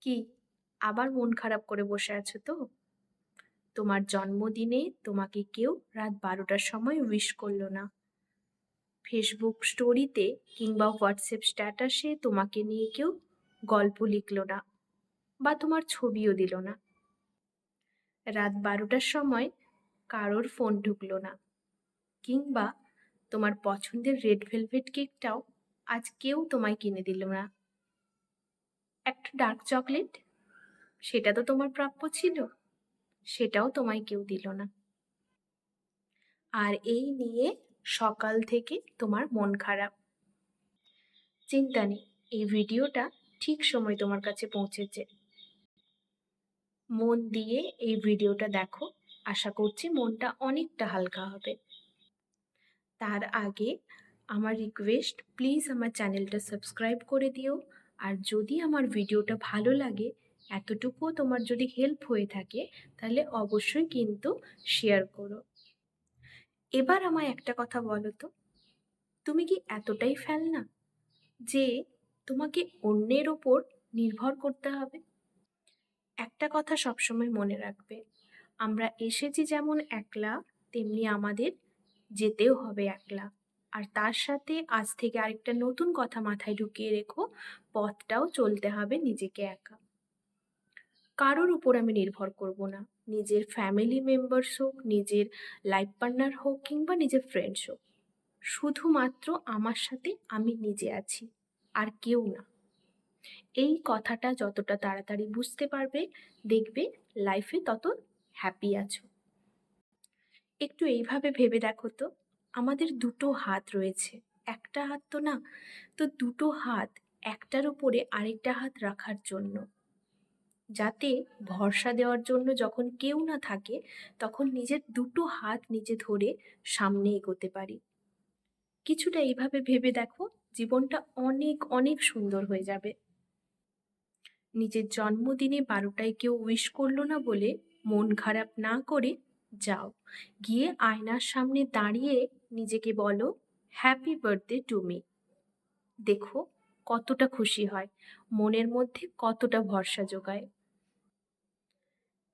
কি আবার মন খারাপ করে বসে আছো তো? তোমার জন্মদিনে তোমাকে কেউ রাত ১২টার সময় উইশ করলো না। ফেসবুক স্টোরিতে কিংবা হোয়াটসঅ্যাপ স্ট্যাটাসে তোমাকে নিয়ে কেউ গল্প লিখলো না বা তোমার ছবিও দিল না। রাত ১২টার সময় কারোর ফোন ঢুকলো না, কিংবা তোমার পছন্দের রেড ভেলভেট কেকটাও আজ কেউ তোমায় কিনে দিল না। একটা ডার্ক চকলেট, সেটা তো তোমার প্রাপ্য ছিল, সেটাও তোমায় কেউ দিল না। আর এই নিয়ে সকাল থেকে তোমার মন খারাপ। চিন্তা নেই, এই ভিডিওটা ঠিক সময় তোমার কাছে পৌঁছেছে। মন দিয়ে এই ভিডিওটা দেখো, আশা করছি মনটা অনেকটা হালকা হবে। তার আগে আমার রিকোয়েস্ট, প্লিজ আমার চ্যানেলটা সাবস্ক্রাইব করে দিও। আর যদি আমার ভিডিওটা ভালো লাগে, এতটুকুও তোমার যদি হেল্প হয়ে থাকে, তাহলে অবশ্যই কিন্তু শেয়ার করো। এবার আমায় একটা কথা বলো তো, তুমি কি এতটাই ফেলনা যে তোমাকে অন্যের ওপর নির্ভর করতে হবে? একটা কথা সবসময় মনে রাখবে, আমরা এসেছি যেমন একলা, তেমনি আমাদের যেতেও হবে একলা। আর তার সাথে আজ থেকে আরেকটা নতুন কথা মাথায় ঢুকিয়ে রেখো, পথটাও চলতে হবে নিজেকে একা। কারোর উপর আমি নির্ভর করব না। নিজের ফ্যামিলি মেম্বার্স হোক, নিজের লাইফ পার্টনার হোক, কিংবা নিজের ফ্রেন্ডস হোক, শুধুমাত্র আমার সাথে আমি নিজে আছি, আর কেউ না। এই কথাটা যতটা তাড়াতাড়ি বুঝতে পারবে, দেখবে লাইফে তত হ্যাপি আছো। একটু এইভাবে ভেবে দেখো তো, আমাদের দুটো হাত রয়েছে, একটা হাত তো না। তো দুটো হাত, একটার উপরে আরেকটা হাত রাখার জন্য, যাতে ভরসা দেওয়ার জন্য যখন কেউ না থাকে, তখন নিজের দুটো হাত নিজে ধরে সামনে এগোতে পারি। কিছুটা এইভাবে ভেবে দেখো, জীবনটা অনেক অনেক সুন্দর হয়ে যাবে। নিজের জন্মদিনে ১২টায় কেউ উইশ করলো না বলে মন খারাপ না করে যাও, গিয়ে আয়নার সামনে দাঁড়িয়ে নিজেকে বলো, হ্যাপি বার্থডে টু মি। দেখো কতটা খুশি হয়, মনের মধ্যে কতটা ভরসা যোগায়।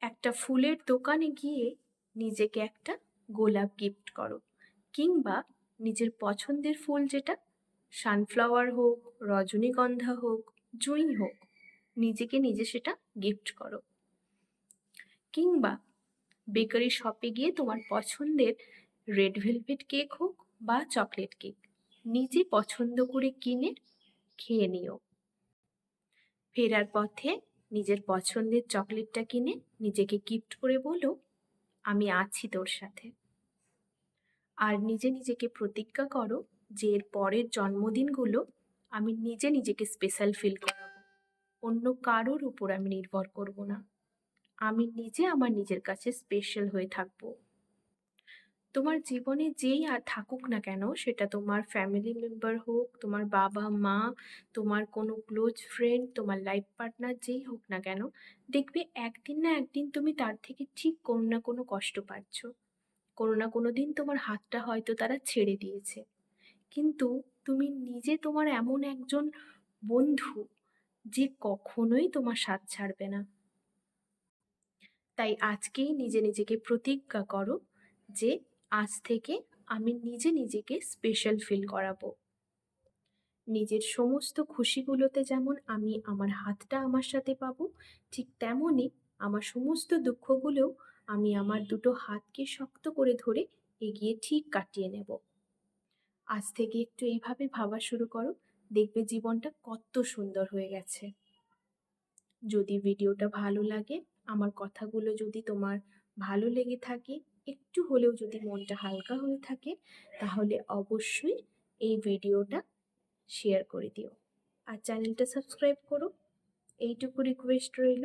একটা ফুলের দোকানে গিয়ে নিজেকে একটা গোলাপ গিফট করো, কিংবা নিজের পছন্দের ফুল, যেটা সানফ্লাওয়ার হোক, রজনীগন্ধা হোক, জুঁই হোক, নিজেকে নিজে সেটা গিফট করো। কিংবা বেকারি শপে গিয়ে তোমার পছন্দের রেড ভেলভেট কেক হোক বা চকলেট কেক নিজে পছন্দ করে কিনে খেয়ে নিও। ফেরার পথে নিজের পছন্দের চকলেটটা কিনে নিজেকে গিফট করে বলো, আমি আছি তোর সাথে। আর নিজে নিজেকে প্রতিজ্ঞা করো যে এর পরের জন্মদিনগুলো আমি নিজে নিজেকে স্পেশাল ফিল করাবো, অন্য কারোর উপর আমি নির্ভর করব না। আমি নিজে আমার নিজের কাছে স্পেশাল হয়ে থাকবো। তোমার জীবনে যেই আর থাকুক না কেন, সেটা তোমার ফ্যামিলি মেম্বার হোক, তোমার বাবা মা, তোমার কোনো ক্লোজ ফ্রেন্ড, তোমার লাইফ পার্টনার, যেই হোক না কেন, দেখবে একদিন না একদিন তুমি তার থেকে ঠিক কোনো না কোনো কষ্ট পাচ্ছ। কোনো না কোনো দিন তোমার হাতটা হয়তো তারা ছেড়ে দিয়েছে, কিন্তু তুমি নিজে তোমার এমন একজন বন্ধু যে কখনোই তোমার সাথ ছাড়বে না। তাই আজকেই নিজে নিজেকে প্রতিজ্ঞা করো যে আজ থেকে আমি নিজে নিজেকে স্পেশাল ফিল করাবো। নিজের সমস্ত খুশিগুলোতে যেমন আমি আমার হাতটা আমার সাথে পাবো, ঠিক তেমনই আমার সমস্ত দুঃখগুলোও আমি আমার দুটো হাতকে শক্ত করে ধরে এগিয়ে ঠিক কাটিয়ে নেব। আজ থেকে একটু এইভাবে ভাবা শুরু করো, দেখবে জীবনটা কত সুন্দর হয়ে গেছে। যদি ভিডিওটা ভালো লাগে, আমার কথাগুলো যদি তোমার ভালো লেগে থাকে, একটু হলেও যদি মনটা হালকা হয়ে থাকে, তাহলে অবশ্যই এই ভিডিওটা শেয়ার করে দিও। আর চ্যানেলটা সাবস্ক্রাইব করো, এইটুকু রিকোয়েস্ট রইল।